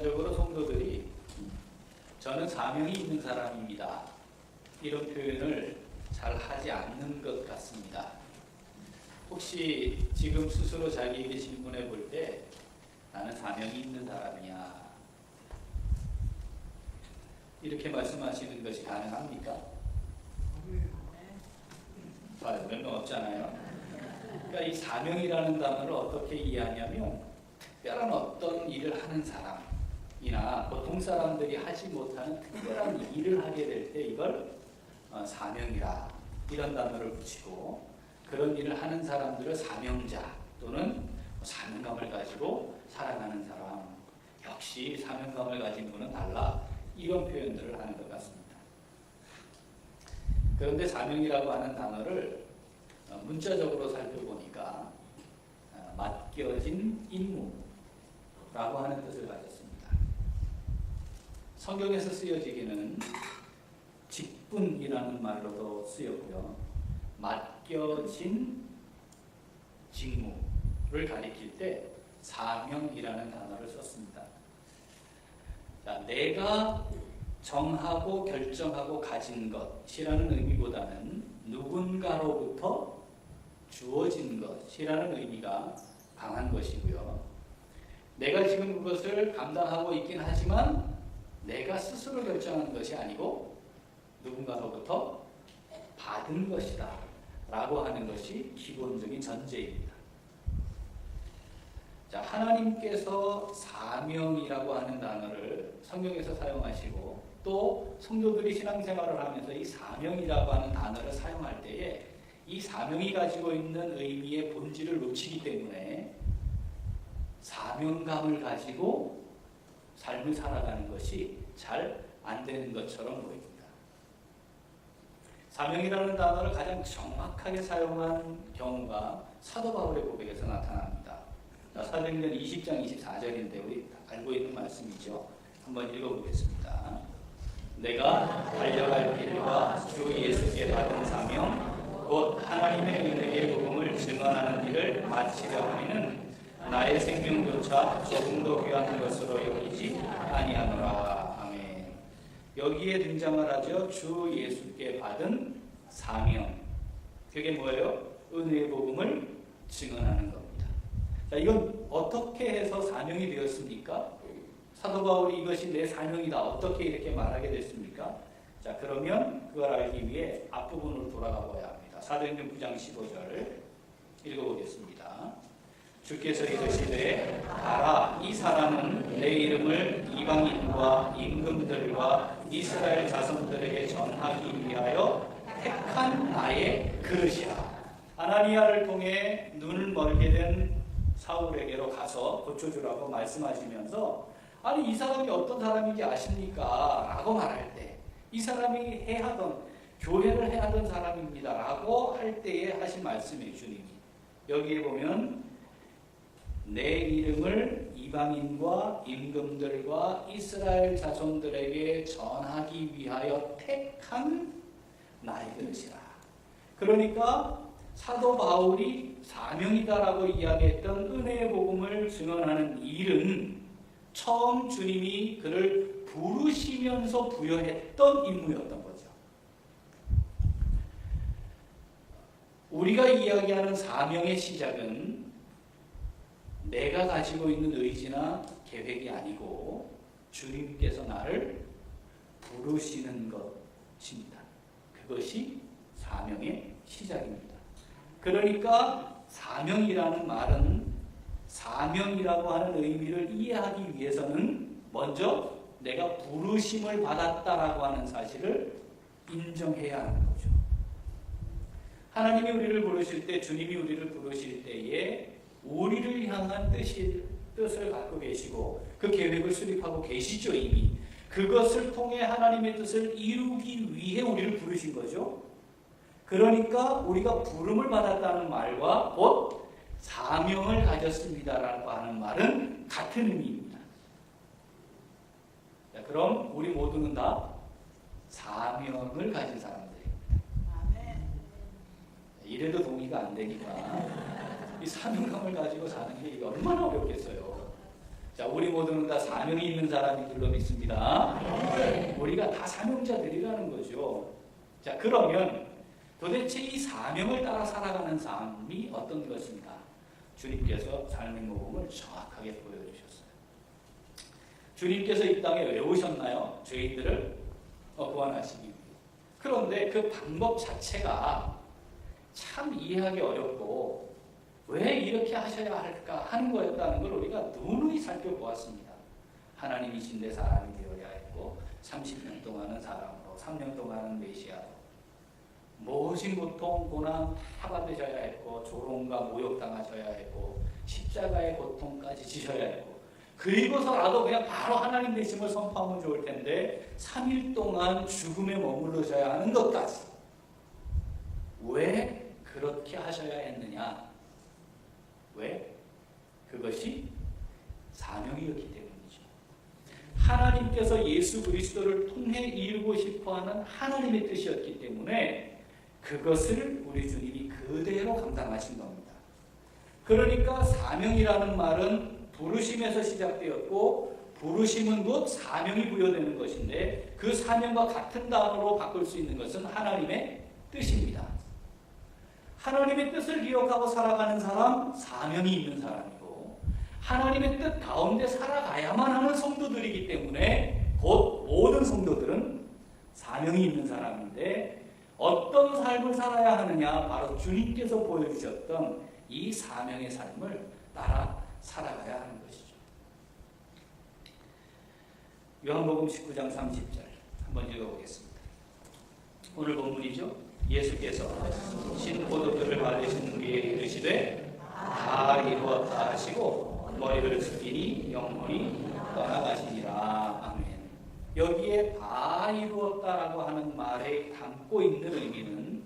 일반적으로 성도들이 저는 사명이 있는 사람입니다, 이런 표현을 잘 하지 않는 것 같습니다. 혹시 지금 스스로 자기에게 질문해 볼 때 나는 사명이 있는 사람이야, 이렇게 말씀하시는 것이 가능합니까? 몇 명 없잖아요. 그러니까 이 사명이라는 단어를 어떻게 이해하냐면 특별한 어떤 일을 하는 사람이나 보통 사람들이 하지 못하는 특별한 일을 하게 될 때 이걸 사명이라 이런 단어를 붙이고, 그런 일을 하는 사람들을 사명자 또는 사명감을 가지고 살아가는 사람, 역시 사명감을 가진 분은 달라, 이런 표현들을 하는 것 같습니다. 그런데 사명이라고 하는 단어를 문자적으로 살펴보니까 맡겨진 임무라고 하는 뜻을 가졌습니다. 성경에서 쓰여지기는 직분이라는 말로도 쓰였고요, 맡겨진 직무를 가리킬 때 사명이라는 단어를 썼습니다. 자, 내가 정하고 결정하고 가진 것이라는 의미보다는 누군가로부터 주어진 것이라는 의미가 강한 것이고요, 내가 지금 그것을 감당하고 있긴 하지만 내가 스스로 결정한 것이 아니고 누군가로부터 받은 것이다 라고 하는 것이 기본적인 전제입니다. 자, 하나님께서 사명이라고 하는 단어를 성경에서 사용하시고 또 성도들이 신앙생활을 하면서 이 사명이라고 하는 단어를 사용할 때에 이 사명이 가지고 있는 의미의 본질을 놓치기 때문에 사명감을 가지고 삶을 살아가는 것이 잘 안 되는 것처럼 보입니다. 사명이라는 단어를 가장 정확하게 사용한 경우가 사도 바울의 고백에서 나타납니다. 사도행전 20장 24절인데 우리 알고 있는 말씀이죠. 한번 읽어보겠습니다. 내가 달려갈 길과 주 예수께 받은 사명 곧 하나님의 은혜의 복음을 증언하는 일을 마치려 하기는 나의 생명조차 조금도 귀한 것으로 여기지 아니하노라. 아멘. 여기에 등장을 하죠. 주 예수께 받은 사명. 그게 뭐예요? 은혜의 복음을 증언하는 겁니다. 자, 이건 어떻게 해서 사명이 되었습니까? 사도 바울이 이것이 내 사명이다, 어떻게 이렇게 말하게 됐습니까? 자, 그러면 그걸 알기 위해 앞부분으로 돌아가 봐야 합니다. 사도행전 9장 15절 읽어보겠습니다. 주께서 이르시되 가라, 이 사람은 내 이름을 이방인과 임금들과 이스라엘 자손들에게 전하기 위하여 택한 나의 그릇이라. 아나니아를 통해 눈을 멀게 된 사울에게로 가서 고쳐주라고 말씀하시면서, 아니 이 사람이 어떤 사람인지 아십니까? 라고 말할 때 이 사람이 해하던 교회를 해하던 사람입니다 라고 할 때에 하신 말씀이 주님이 여기에 보면 내 이름을 이방인과 임금들과 이스라엘 자손들에게 전하기 위하여 택한 나의 그릇이라. 그러니까 사도 바울이 사명이다라고 이야기했던 은혜의 복음을 증언하는 일은 처음 주님이 그를 부르시면서 부여했던 임무였던 거죠. 우리가 이야기하는 사명의 시작은 내가 가지고 있는 의지나 계획이 아니고 주님께서 나를 부르시는 것입니다. 그것이 사명의 시작입니다. 그러니까 사명이라는 말은 사명이라고 하는 의미를 이해하기 위해서는 먼저 내가 부르심을 받았다라고 하는 사실을 인정해야 하는 거죠. 하나님이 우리를 부르실 때, 주님이 우리를 부르실 때에 우리를 향한 뜻을 갖고 계시고 그 계획을 수립하고 계시죠. 이미 그것을 통해 하나님의 뜻을 이루기 위해 우리를 부르신 거죠. 그러니까 우리가 부름을 받았다는 말과 곧 사명을 가졌습니다라고 하는 말은 같은 의미입니다. 자, 그럼 우리 모두는 다 사명을 가진 사람들입니다. 이래도 동의가 안 되니까 이 사명감을 가지고 사는 게 얼마나 어렵겠어요. 자, 자, 우리 모두는 다 사명이 있는 사람인 줄로 믿습니다. 우리가 다 사명자들이라는 거죠. 자, 그러면 도대체 이 사명을 따라 살아가는 삶이 어떤 것인가? 주님께서 삶의 모범을 정확하게 보여주셨어요. 주님께서 이 땅에 왜 오셨나요? 저희들을 구원하시기 위해. 그런데 그 방법 자체가 참 이해하기 어렵고 왜 이렇게 하셔야 할까 하는 거였다는 걸 우리가 누누이 살펴보았습니다. 하나님이신데 사람이 되어야 했고 30년 동안은 사람으로 3년 동안은 메시아로 모진 고통 고난 다 받으셔야 했고 조롱과 모욕당하셔야 했고 십자가의 고통까지 지셔야 했고 그리고서라도 그냥 바로 하나님 되심을 선포하면 좋을 텐데 3일 동안 죽음에 머무르셔야 하는 것까지 왜 그렇게 하셔야 했느냐? 왜? 그것이 사명이었기 때문이죠. 하나님께서 예수 그리스도를 통해 이루고 싶어하는 하나님의 뜻이었기 때문에 그것을 우리 주님이 그대로 감당하신 겁니다. 그러니까 사명이라는 말은 부르심에서 시작되었고 부르심은 곧 사명이 부여되는 것인데 그 사명과 같은 단어로 바꿀 수 있는 것은 하나님의 뜻입니다. 하나님의 뜻을 기억하고 살아가는 사람, 사명이 있는 사람이고 하나님의 뜻 가운데 살아가야만 하는 성도들이기 때문에 곧 모든 성도들은 사명이 있는 사람인데 어떤 삶을 살아야 하느냐? 바로 주님께서 보여주셨던 이 사명의 삶을 따라 살아가야 하는 것이죠. 요한복음 19장 30절 한번 읽어보겠습니다. 오늘 본문이죠. 예수께서 신 포도주를 받으신 후에 이르시되 다 이루었다 하시고 머리를 숙이니 영혼이 떠나가시니라. 아멘. 여기에 다 이루었다라고 하는 말에 담고 있는 의미는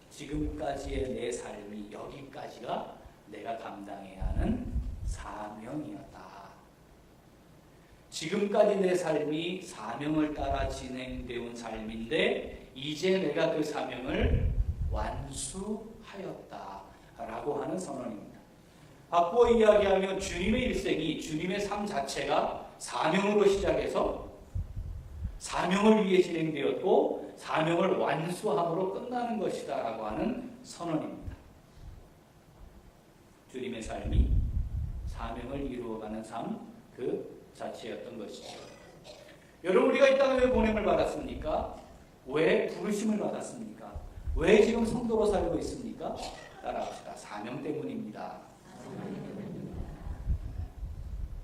지금까지의 내 삶이 여기까지가 내가 감당해야 하는 사명이었다. 지금까지 내 삶이 사명을 따라 진행되어 온 삶인데 이제 내가 그 사명을 완수하였다라고 하는 선언입니다. 바꾸어 이야기하면 주님의 일생이 주님의 삶 자체가 사명으로 시작해서 사명을 위해 진행되었고 사명을 완수함으로 끝나는 것이다 라고 하는 선언입니다. 주님의 삶이 사명을 이루어가는 삶 그 자체였던 것이죠. 여러분 우리가 이 땅에 왜 보냄을 받았습니까? 왜 부르심을 받았습니까? 왜 지금 성도로 살고 있습니까? 따라합시다. 사명 때문입니다.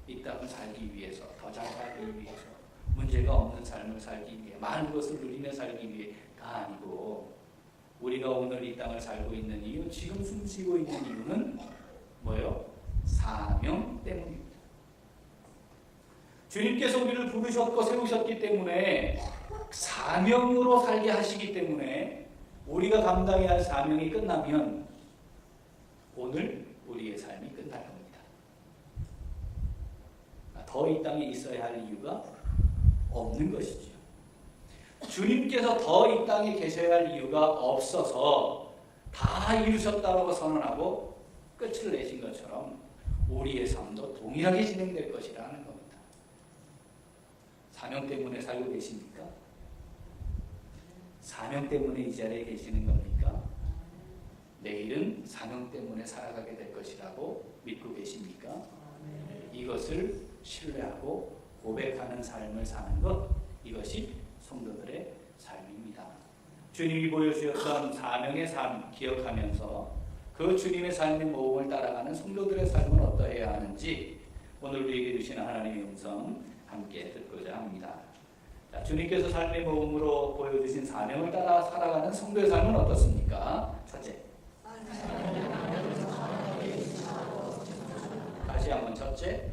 이 땅을 살기 위해서, 더 잘 살기 위해서, 문제가 없는 삶을 살기 위해, 많은 것을 누리며 살기 위해가 아니고 우리가 오늘 이 땅을 살고 있는 이유, 지금 숨쉬고 있는 이유는 뭐예요? 사명 때문입니다. 주님께서 우리를 부르셨고 세우셨기 때문에 사명으로 살게 하시기 때문에 우리가 감당해야 할 사명이 끝나면 오늘 우리의 삶이 끝날 겁니다. 더 이 땅에 있어야 할 이유가 없는 것이죠. 주님께서 더 이 땅에 계셔야 할 이유가 없어서 다 이루셨다고 선언하고 끝을 내신 것처럼 우리의 삶도 동일하게 진행될 것이라는 겁니다. 사명 때문에 살고 계십니까? 사명 때문에 이 자리에 계시는 겁니까? 내일은 사명 때문에 살아가게 될 것이라고 믿고 계십니까? 이것을 신뢰하고 고백하는 삶을 사는 것, 이것이 성도들의 삶입니다. 주님이 보여주셨던 사명의 삶 기억하면서 그 주님의 삶의 모범을 따라가는 성도들의 삶은 어떠해야 하는지 오늘 우리에게 주시는 하나님의 음성 함께 듣고자 합니다. 자, 주님께서 삶의 모범으로 보여주신 사명을 따라 살아가는 성도의 삶은 어떻습니까? 첫째, 다시 한번 첫째,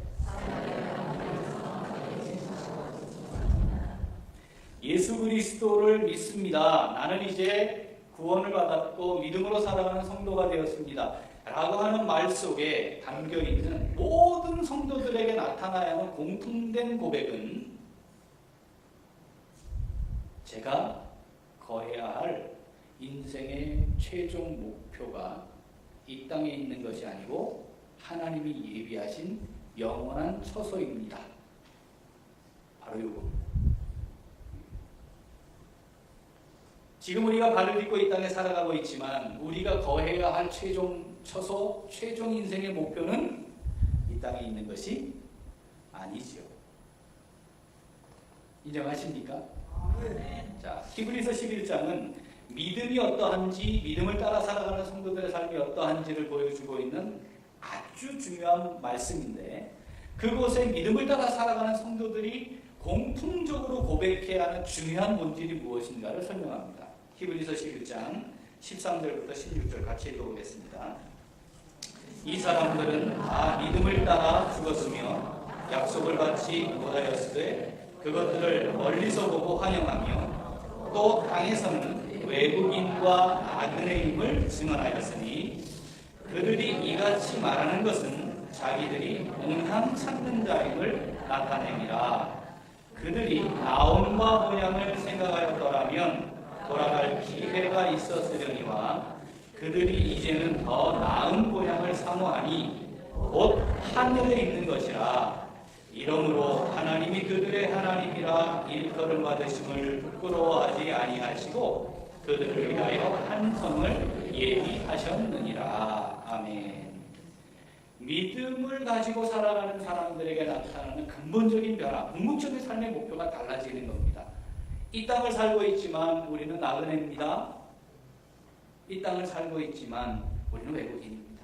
예수 그리스도를 믿습니다. 나는 이제 구원을 받았고 믿음으로 살아가는 성도가 되었습니다. 라고 하는 말 속에 담겨있는 모든 성도들에게 나타나야 하는 공통된 고백은 제가 거해야 할 인생의 최종 목표가 이 땅에 있는 것이 아니고 하나님이 예비하신 영원한 처소입니다. 바로 이거. 지금 우리가 발을 딛고 이 땅에 살아가고 있지만 우리가 거해야 할 최종 처소, 최종 인생의 목표는 이 땅에 있는 것이 아니지요. 인정하십니까? 자, 히브리서 11장은 믿음이 어떠한지, 믿음을 따라 살아가는 성도들의 삶이 어떠한지를 보여주고 있는 아주 중요한 말씀인데, 그곳에 믿음을 따라 살아가는 성도들이 공통적으로 고백해야 하는 중요한 본질이 무엇인가를 설명합니다. 히브리서 11장 13절부터 16절 같이 읽어보겠습니다. 이 사람들은 다 믿음을 따라 죽었으며 약속을 받지 못하였으되 그것들을 멀리서 보고 환영하며 또 땅에서는 외국인과 나그네임을 증언하였으니 그들이 이같이 말하는 것은 자기들이 온향 찾는 자임을 나타내니라. 그들이 나옴과 모양을 생각하였더라면 돌아갈 기회가 있었으려니와 그들이 이제는 더 나은 모양을 사모하니 곧 하늘에 있는 것이라. 이러므로 하나님이 그들의 하나님이라 일컬음 받으심을 부끄러워하지 아니하시고 그들을 위하여 한 성을 예비하셨느니라. 아멘. 믿음을 가지고 살아가는 사람들에게 나타나는 근본적인 변화, 궁극적인 삶의 목표가 달라지는 겁니다. 이 땅을 살고 있지만 우리는 나그네입니다. 이 땅을 살고 있지만 우리는 외국인입니다.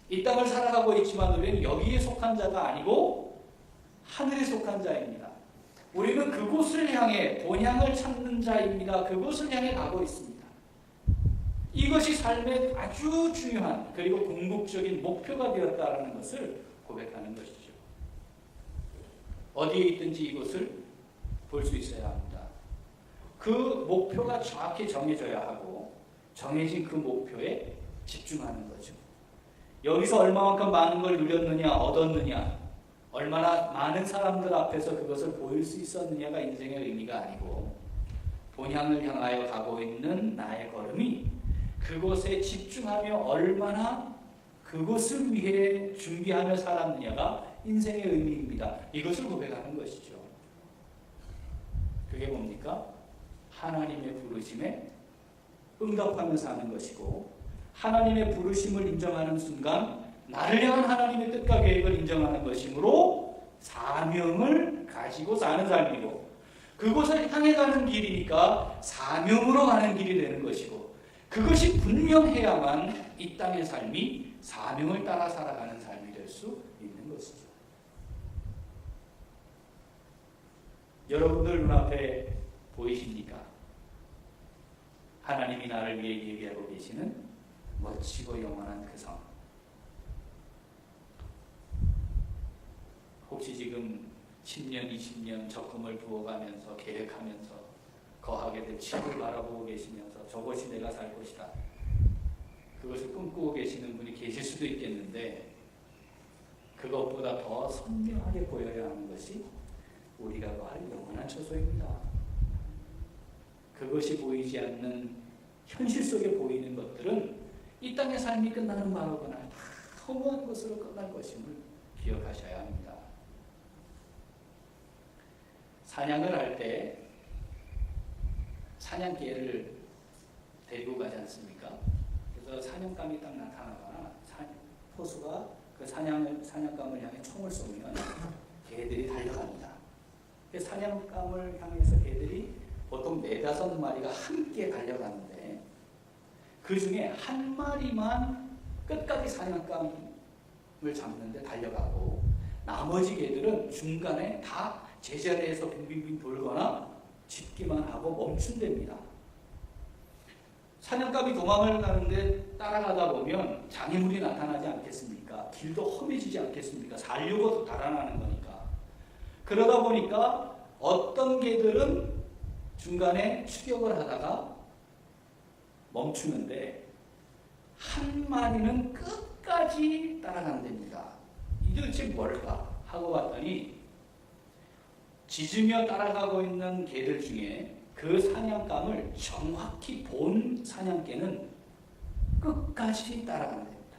이 땅을 살아가고 있지만 우리는 여기에 속한 자가 아니고 하늘에 속한 자입니다. 우리는 그곳을 향해 본향을 찾는 자입니다. 그곳을 향해 가고 있습니다. 이것이 삶의 아주 중요한 그리고 궁극적인 목표가 되었다는 것을 고백하는 것이죠. 어디에 있든지 이곳을 볼 수 있어야 합니다. 그 목표가 정확히 정해져야 하고 정해진 그 목표에 집중하는 거죠. 여기서 얼마만큼 많은 걸 누렸느냐, 얻었느냐, 얼마나 많은 사람들 앞에서 그것을 보일 수 있었느냐가 인생의 의미가 아니고 본향을 향하여 가고 있는 나의 걸음이 그곳에 집중하며 얼마나 그곳을 위해 준비하며 살았느냐가 인생의 의미입니다. 이것을 고백하는 것이죠. 그게 뭡니까? 하나님의 부르심에 응답하며 사는 것이고, 하나님의 부르심을 인정하는 순간 나를 향한 하나님의 뜻과 계획을 인정하는 것이므로 사명을 가지고 사는 삶이고, 그곳을 향해 가는 길이니까 사명으로 가는 길이 되는 것이고, 그것이 분명해야만 이 땅의 삶이 사명을 따라 살아가는 삶이 될 수 있는 것이죠. 여러분들 눈앞에 보이십니까? 하나님이 나를 위해 얘기하고 계시는 멋지고 영원한 그 성. 혹시 지금 10년, 20년 적금을 부어가면서 계획하면서 거하게 될 집을 바라보고 계시면서 저것이 내가 살 곳이다, 그것을 꿈꾸고 계시는 분이 계실 수도 있겠는데, 그것보다 더 선명하게 보여야 하는 것이 우리가 거할 영원한 처소입니다. 그것이 보이지 않는 현실 속에 보이는 것들은 이 땅의 삶이 끝나는 바로거나 다 허무한 것으로 끝날 것임을 기억하셔야 합니다. 사냥을 할 때 사냥개를 데리고 가지 않습니까? 그래서 사냥감이 딱 나타나거나 포수가 그 사냥감을 향해 총을 쏘면 개들이 달려갑니다. 그 사냥감을 향해서 개들이 보통 4-5마리가 함께 달려가는데 그 중에 한 마리만 끝까지 사냥감을 잡는데 달려가고, 나머지 개들은 중간에 다 제자리에서 빙빙빙 돌거나 짖기만 하고 멈춘답니다. 사냥감이 도망을 가는데 따라가다 보면 장애물이 나타나지 않겠습니까? 길도 험해지지 않겠습니까? 살려고 달아나는 거니까. 그러다 보니까 어떤 개들은 중간에 추격을 하다가 멈추는데 한 마리는 끝까지 따라간답니다. 이게 도대체 뭘까 하고 봤더니, 짖으며 따라가고 있는 개들 중에 그 사냥감을 정확히 본 사냥개는 끝까지 따라간답니다.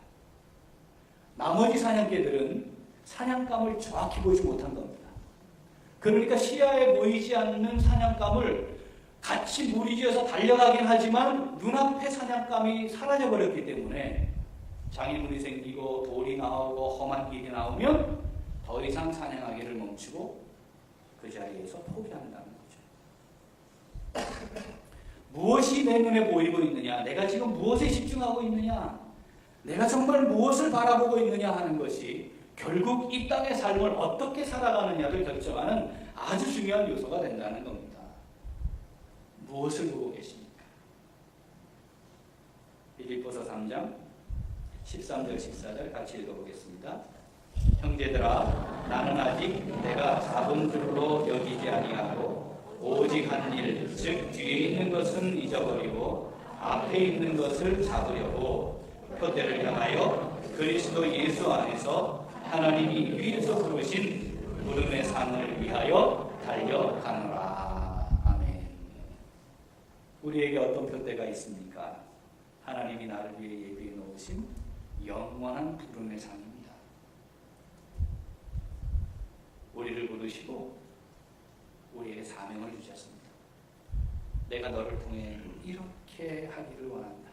나머지 사냥개들은 사냥감을 정확히 보지 못한 겁니다. 그러니까 시야에 보이지 않는 사냥감을 같이 무리지어서 달려가긴 하지만 눈앞에 사냥감이 사라져버렸기 때문에 장애물이 생기고 돌이 나오고 험한 길이 나오면 더 이상 사냥하기를 멈추고 그 자리에서 포기한다는 거죠. 무엇이 내 눈에 보이고 있느냐, 내가 지금 무엇에 집중하고 있느냐, 내가 정말 무엇을 바라보고 있느냐 하는 것이 결국 이 땅의 삶을 어떻게 살아가느냐를 결정하는 아주 중요한 요소가 된다는 겁니다. 무엇을 보고 계십니까? 빌립보서 3장 13절 14절 같이 읽어보겠습니다. 형제들아, 나는 아직 내가 작은 줄로 여기지 아니하고 오직 한 일, 즉 뒤에 있는 것은 잊어버리고 앞에 있는 것을 잡으려고 표대를 향하여 그리스도 예수 안에서 하나님이 위에서 부르신 부름의 상을 위하여 달려가노라. 아멘. 우리에게 어떤 표대가 있습니까? 하나님이 나를 위해 예비해 놓으신 영원한 부름의 상입니다. 우리를 부르시고 우리에게 사명을 주셨습니다. 내가 너를 통해 이렇게 하기를 원한다.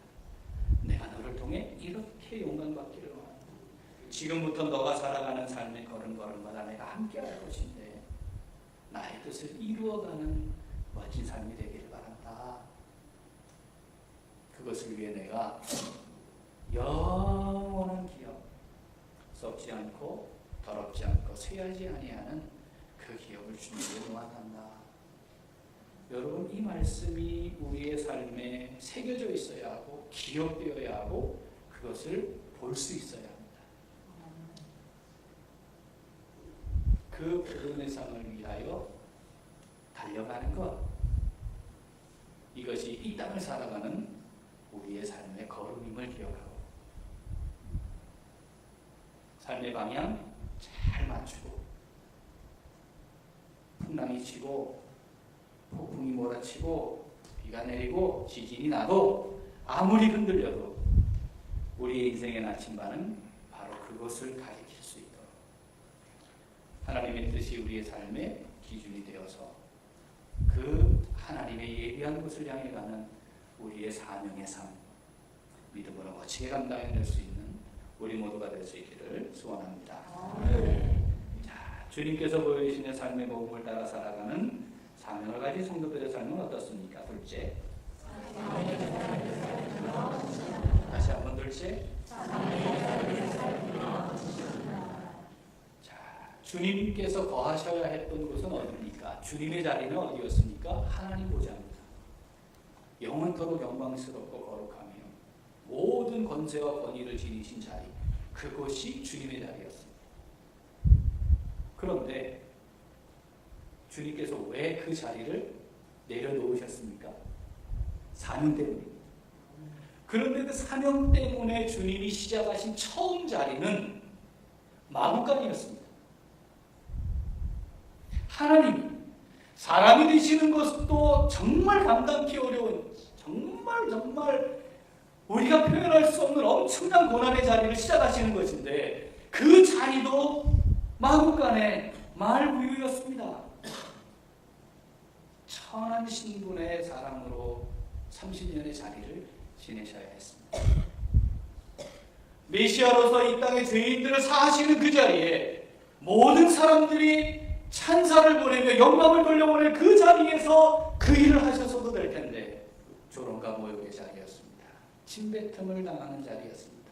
내가 너를 통해 이렇게 영광받기를 원한다. 지금부터 너가 살아가는 삶의 걸음걸음마다 내가 함께할 것인데 나의 뜻을 이루어가는 멋진 삶이 되기를 바란다. 그것을 위해 내가 영원한 기업, 썩지 않고 더럽지 않고 쇠하지 아니하는 그 기업을 주님께 노한한다. 여러분, 이 말씀이 우리의 삶에 새겨져 있어야 하고 기억되어야 하고 그것을 볼 수 있어야 합니다. 그 부름의 상을 위하여 달려가는 것, 이것이 이 땅을 살아가는 우리의 삶의 걸음임을 기억하고 삶의 방향 잘 맞추고 풍랑이 치고 폭풍이 몰아치고 비가 내리고 지진이 나도 아무리 흔들려도 우리의 인생의 나침반은 바로 그것을 가리킬 수 있도록 하나님의 뜻이 우리의 삶의 기준이 되어서 그 하나님의 예비한 곳을 향해 가는 우리의 사명의 삶, 믿음으로 멋지게 감당해낼 수 있는 우리 모두가 될 수 있기를 소원합니다. 자, 주님께서 보여주시는 삶의 모범을 따라 살아가는 사명을 가진 성도들의 삶은 어떻습니까? 둘째, 다시 한번 둘째, 자, 주님께서 거하셔야 했던 곳은 어디입니까? 주님의 자리는 어디였습니까? 하나님 보좌입니다. 영원토록 영광스럽고 거룩하며 모든 권세와 권위를 지니신 자리, 그곳이 주님의 자리였습니다. 그런데 주님께서 왜 그 자리를 내려놓으셨습니까? 사명 때문입니다. 그런데 그 사명 때문에 주님이 시작하신 처음 자리는 마구간이었습니다. 하나님이 사람이 되시는 것도 정말 감당하기 어려운, 정말 우리가 표현할 수 없는 엄청난 고난의 자리를 시작하시는 것인데 그 자리도 마구간의 말부유였습니다. 천한 신분의 사람으로 30년의 자리를 지내셔야 했습니다. 메시아로서 이 땅의 죄인들을 사하시는 그 자리에 모든 사람들이 찬사를 보내며 영광을 돌려보낼 그 자리에서 그 일을 하셔서도 될 텐데 조롱과 모욕의 자리였습니다. 침뱉음을 당하는 자리였습니다.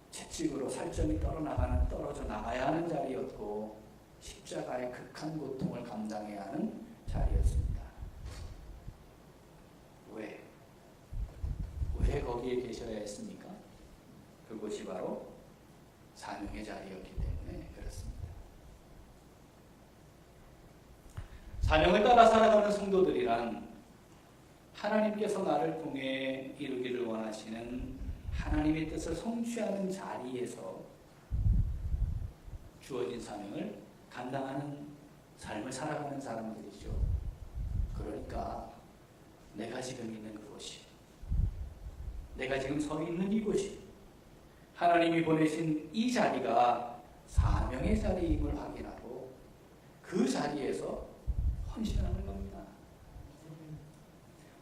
채찍으로 살점이 떨어져 나가야 하는 자리였고 십자가의 극한 고통을 감당해야 하는 자리였습니다. 왜 거기에 계셔야 했습니까? 그곳이 바로 사명의 자리였기 때문에 그렇습니다. 사명을 따라 살아가는 성도들이란 하나님께서 나를 통해 이루기를 원하시는 하나님의 뜻을 성취하는 자리에서 주어진 사명을 감당하는 삶을 살아가는 사람들이죠. 그러니까 내가 지금 있는 그곳이, 내가 지금 서 있는 이곳이 하나님이 보내신 이 자리가 사명의 자리임을 확인하고 그 자리에서 헌신하는 겁니다.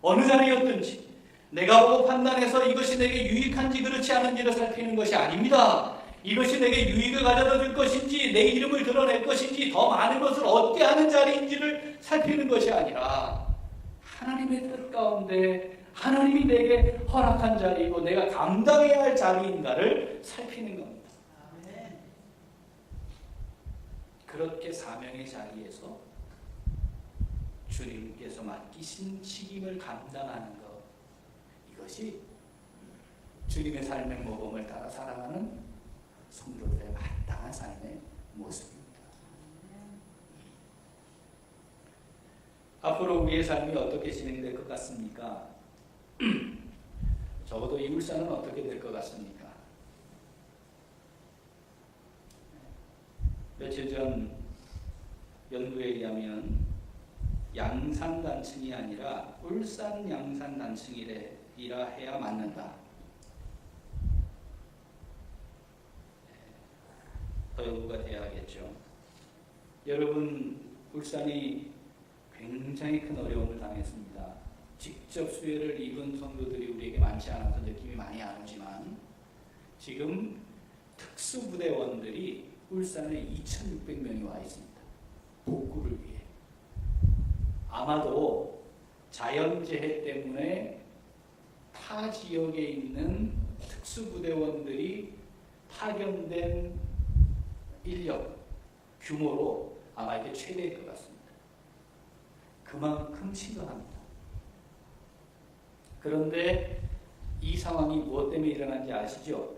어느 자리였든지 내가 보고 판단해서 이것이 내게 유익한지 그렇지 않은지를 살피는 것이 아닙니다. 이것이 내게 유익을 가져다 줄 것인지 내 이름을 드러낼 것인지 더 많은 것을 얻게 하는 자리인지를 살피는 것이 아니라 하나님의 뜻 가운데 하나님이 내게 허락한 자리이고 내가 감당해야 할 자리인가를 살피는 겁니다. 그렇게 사명의 자리에서 주님께서 맡기신 책임을 감당하는 것, 이것이 주님의 삶의 모범을 따라 살아가는 성도들의 마땅한 삶의 모습입니다. 앞으로 우리의 삶이 어떻게 진행될 것 같습니까? 적어도 이 울산은 어떻게 될 것 같습니까? 며칠 전 연구에 의하면 양산단층이 아니라 울산 양산단층이라 해야 맞는다. 더 연구가 돼야겠죠. 여러분, 울산이 굉장히 큰 어려움을 당했습니다. 직접 수혜를 입은 성도들이 우리에게 많지 않아서 느낌이 많이 안 오지만 지금 특수부대원들이 울산에 2,600명이 와 있습니다. 복구를 위해. 아마도 자연재해 때문에 타 지역에 있는 특수부대원들이 파견된 인력 규모로 아마 이게 최대일 것 같습니다. 그만큼 심각합니다. 그런데 이 상황이 무엇 때문에 일어난지 아시죠?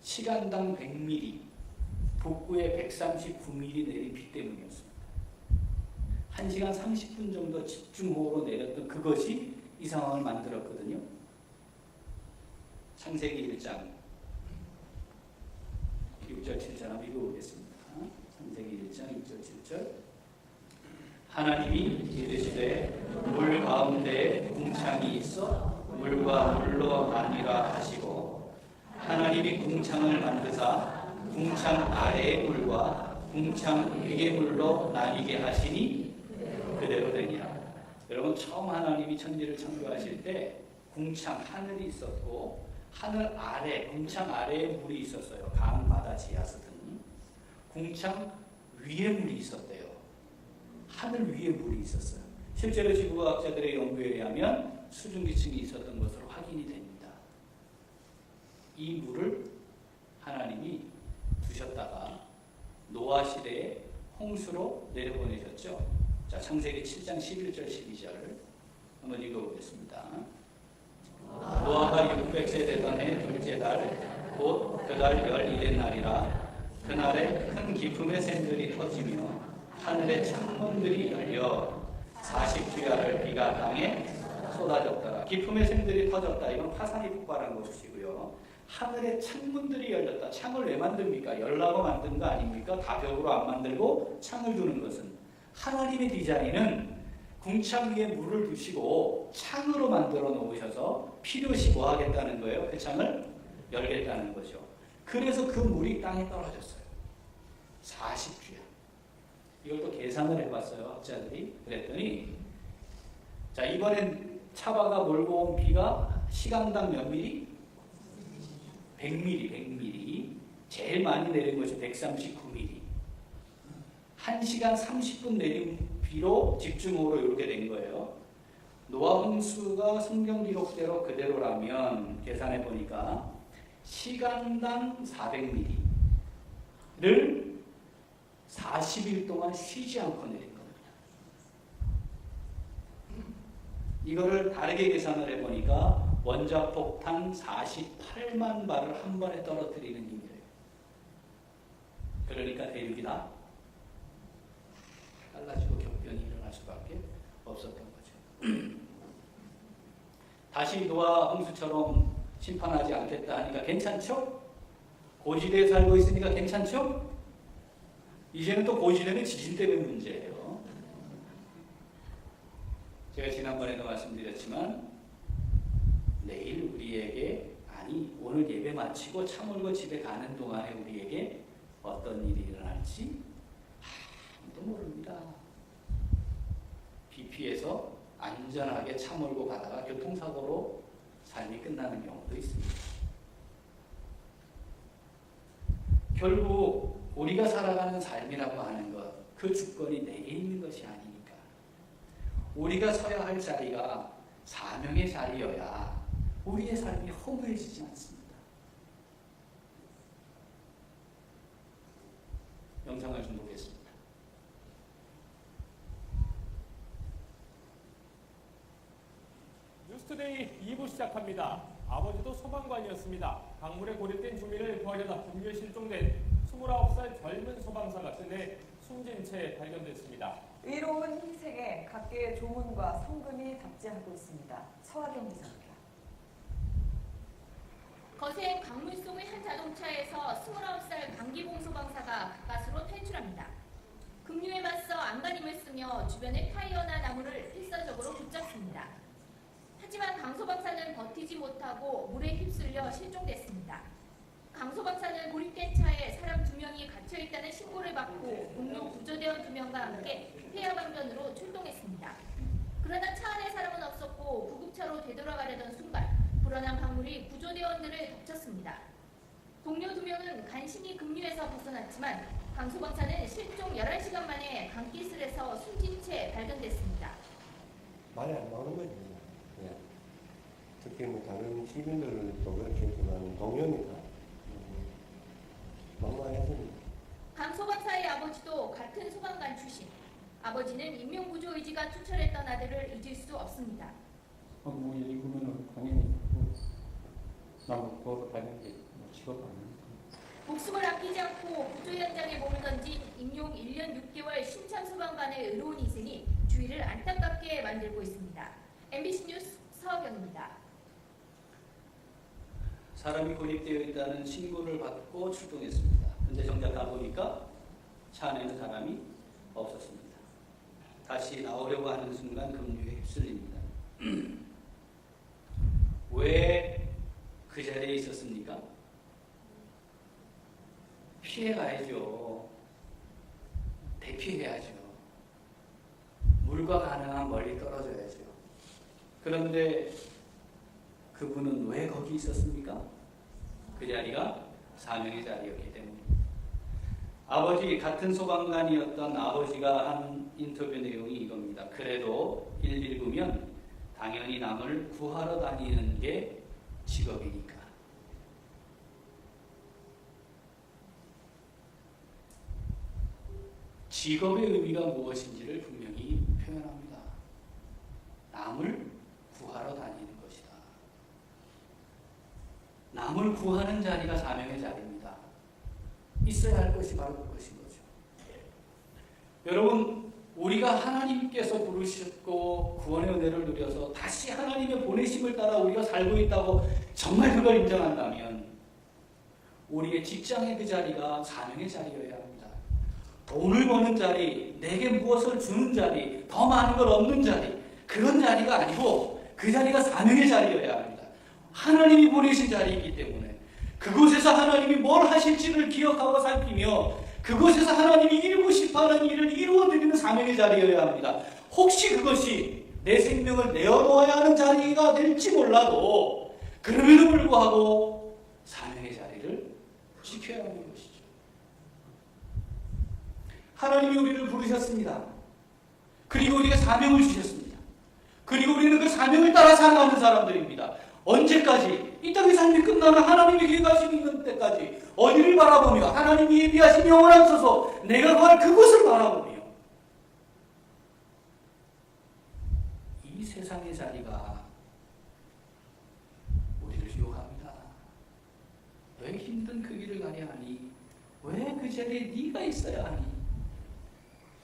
시간당 100mm, 북구에 139mm 내린 비 때문이었습니다. 1시간 30분 정도 집중호우로 내렸던 그것이 이 상황을 만들었거든요. 창세기 1장 6절 7절 한번 읽어보겠습니다. 창세기 1장 6절 7절 하나님이 이르시되 물 가운데 궁창이 있어 물과 물로 나뉘라 하시고 하나님이 궁창을 만드사 궁창 아래의 물과 궁창 위의 물로 나뉘게 하시니 그대로 되니라. 여러분, 처음 하나님이 천지를 창조하실 때 궁창 하늘이 있었고 하늘 아래 궁창 아래에 물이 있었어요. 강, 바다, 지하수 등. 궁창 위에 물이 있었대요. 하늘 위에 물이 있었어요. 실제로 지구과학자들의 연구에 의하면 수증기층이 있었던 것으로 확인이 됩니다. 이 물을 하나님이 두셨다가 노아 시대에 홍수로 내려보내셨죠. 자, 창세기 7장 11절 12절 한번 읽어보겠습니다. 노아가 600세 되던 해 둘째 달, 곧 그달 12된 날이라. 그날에 큰 기품의 샘들이 터지며 하늘의 창문들이 열려 40주야를 비가 땅에 쏟아졌더라. 기품의 샘들이 터졌다. 이건 화산이 폭발한 것이고요. 하늘의 창문들이 열렸다. 창을 왜 만듭니까? 열라고 만든 거 아닙니까? 다 벽으로 안 만들고 창을 두는 것은. 하나님의 디자인은 궁창 위에 물을 두시고 창으로 만들어 놓으셔서 필요시 구하겠다는 거예요. 그 창을 열겠다는 거죠. 그래서 그 물이 땅에 떨어졌어요. 40주야. 이걸 또 계산을 해봤어요. 학자들이. 그랬더니 자, 이번엔 차바가 몰고 온 비가 시간당 몇 미리? 100mm. 제일 많이 내린 것이 139mm. 1시간 30분 내린 비로 집중호우로 이렇게 된 거예요. 노아 홍수가 성경 기록대로 그대로라면 계산해 보니까 시간당 400mm를 40일 동안 쉬지 않고 내린 겁니다. 이거를 다르게 계산을 해보니까 원자폭탄 48만 발을 한 번에 떨어뜨리는 힘이래요. 그러니까 대륙이다 달라지고 격변이 일어날 수밖에 없었던 거죠. 다시 노아 홍수처럼 심판하지 않겠다 하니까 괜찮죠? 고지대에 살고 있으니까 괜찮죠? 이제는 또 고지대는 지진 때문에 문제예요. 제가 지난번에도 말씀드렸지만 내일 우리에게 아니 오늘 예배 마치고 차 몰고 집에 가는 동안에 우리에게 어떤 일이 일어날지 아무도 모릅니다. 비 피해서 안전하게 차 몰고 가다가 교통사고로 삶이 끝나는 경우도 있습니다. 결국 우리가 살아가는 삶이라고 하는 것, 그 주권이 내게 있는 것이 아니니까 우리가 서야 할 자리가 사명의 자리여야 우리의 삶이 허무해지지 않습니다. 영상을 좀 보겠습니다. 뉴스투데이 2부 시작합니다. 아버지도 소방관이었습니다. 강물에 고립된 주민을 구하려다 불의에 실종된 29살 젊은 소방사가 뜨내 숨진 채 발견됐습니다. 의로운 희생에 각계의 조문과 성금이 답지하고 있습니다. 서하경 기자입니다. 거센 강물 속의 한 자동차에서 29살 강기봉 소방사가 가까스로 탈출합니다. 급류에 맞서 안간힘을 쓰며 주변의 타이어나 나무를 필사적으로 붙잡습니다. 하지만 강 소방사는 버티지 못하고 물에 휩쓸려 실종됐습니다. 강 소방사는 고립된 차에 사람 2명이 갇혀있다는 신고를 받고 동료 구조대원 2명과 함께 폐하방변으로 출동했습니다. 그러나 차 안에 사람은 없었고 구급차로 되돌아가려던 순간 불어난 강물이 구조대원들을 덮쳤습니다. 동료 2명은 간신히 급류에서 벗어났지만 강 소방사는 실종 11시간 만에 강기슬에서 숨진 채 발견됐습니다. 말이 안 나오는 거지. 네. 특히 뭐 다른 시민들도 그렇겠지만 동료니까 막막했습니다. 강 소방사의 아버지도 같은 소방관 출신. 아버지는 인명구조 의지가 투철했던 아들을 잊을 수 없습니다. 뭐 읽으면은 당연히 나무 구하러 다니는 게 직업 아닙니까? 목숨을 아끼지 않고 구조 현장에 몸을 던진 임용 1년 6개월 신참 소방관의 의로운 희생이 주위를 안타깝게 만들고 있습니다. MBC 뉴스 서하경입니다. 사람이 고립되어 있다는 신고를 받고 출동했습니다. 근데 정작 가보니까 차 안에는 사람이 없었습니다. 다시 나오려고 하는 순간 급류에 휩쓸립니다. 왜 그 자리에 있었습니까? 피해가야죠. 대피해야죠. 물과 가능한 멀리 떨어져야죠. 그런데 그분은 왜 거기 있었습니까? 그 자리가 사명의 자리였기 때문입니다. 아버지, 같은 소방관이었던 아버지가 한 인터뷰 내용이 이겁니다. 그래도 119면 당연히 남을 구하러 다니는 게 직업이니까. 직업의 의미가 무엇인지를 분명히 표현합니다. 남을 구하러 다니는 것이다. 남을 구하는 자리가 사명의 자리입니다. 있어야 할 것이 바로 그것인 거죠. 여러분, 우리가 하나님께서 부르셨고 구원의 은혜를 누려서 다시 하나님의 보내심을 따라 우리가 살고 있다고 정말 그걸 인정한다면 우리의 직장의 그 자리가 사명의 자리여야 합니다. 돈을 버는 자리, 내게 무엇을 주는 자리, 더 많은 걸 얻는 자리, 그런 자리가 아니고 그 자리가 사명의 자리여야 합니다. 하나님이 보내신 자리이기 때문에 그곳에서 하나님이 뭘 하실지를 기억하고 살피며 그곳에서 하나님이 이루고 싶어하는 일을 이루어드리는 사명의 자리여야 합니다. 혹시 그것이 내 생명을 내어놓아야 하는 자리가 될지 몰라도 그럼에도 불구하고 사명의 자리를 지켜야 하는 것이죠. 하나님이 우리를 부르셨습니다. 그리고 우리에게 사명을 주셨습니다. 그리고 우리는 그 사명을 따라 살아가는 사람들입니다. 언제까지? 이 땅의 삶이 끝나는 하나님이 계획하시고 있는 때까지 어디를 바라보며 하나님이 예비하신 영원한 소서 내가 구할 그곳을 바라보며 이 세상의 자리가 우리를 유혹합니다. 왜 힘든 그 길을 가냐 하니? 왜 그 자리에 네가 있어야 하니?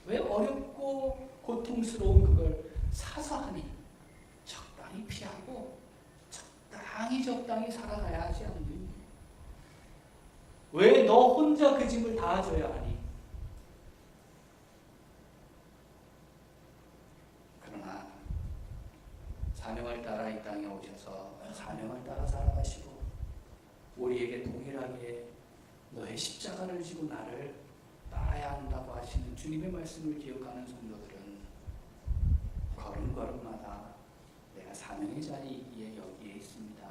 왜 어렵고 고통스러운 그걸 사서하니? 적당히 피하고 적당히 살아가야 하지 않니? 왜 너 혼자 그 짐을 다 져야 하니? 그러나 사명을 따라 이 땅에 오셔서 사명을 따라 살아가시고 너의 십자가를 지고 나를 따라야 한다고 하시는 주님의 말씀을 기억하는 성도들은 걸음걸음마다 내가 사명의 자리에 여기에 있습니다.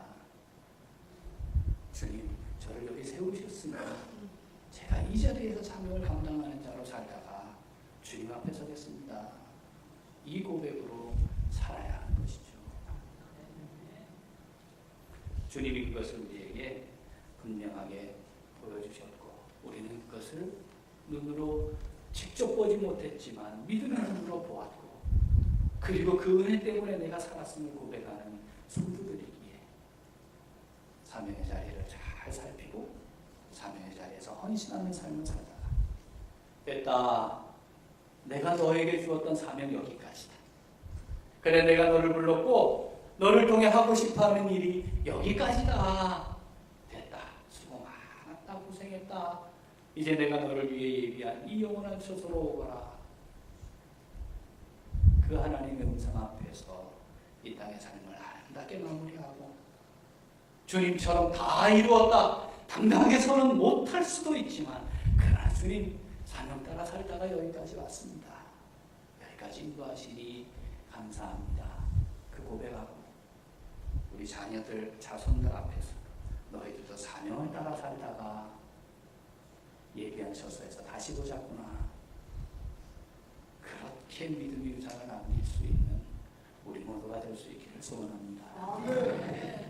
주님, 저를 여기 세우셨으면 제가 이 자리에서 사명을 감당하는 자로 살다가 주님 앞에 서겠습니다. 이 고백으로 살아야 하는 것이죠. 주님이 그것을 우리에게 분명하게 보여주셨고 우리는 그것을 눈으로 직접 보지 못했지만 믿음의 눈으로 보았고 그리고 그 은혜 때문에 내가 살았음을 고백하는 성도들이기에 사명의 자리를 잘 살피고 사명의 자리에서 헌신하는 삶을 살다가 됐다. 내가 너에게 주었던 사명 여기까지다. 그래 내가 너를 불렀고 너를 통해 하고 싶어하는 일이 여기까지다. 됐다. 수고 많았다. 고생했다. 이제 내가 너를 위해 예비한 이 영원한 처소로 오거라. 그 하나님의 음성 앞에서 이 땅의 삶을 아름답게 마무리하고 주님처럼 다 이루었다. 당당하게 서는 못할 수도 있지만 그러나 주님 사명 따라 살다가 여기까지 왔습니다. 여기까지 인도하시니 감사합니다. 그 고백하고 우리 자녀들, 자손들 앞에서 너희들도 사명을 따라 살다가 예비한 처소에서 다시 보자꾸나. 그렇게 믿음의 유산을 남길 수 있는 우리 모두가 될 수 있기를 소원합니다.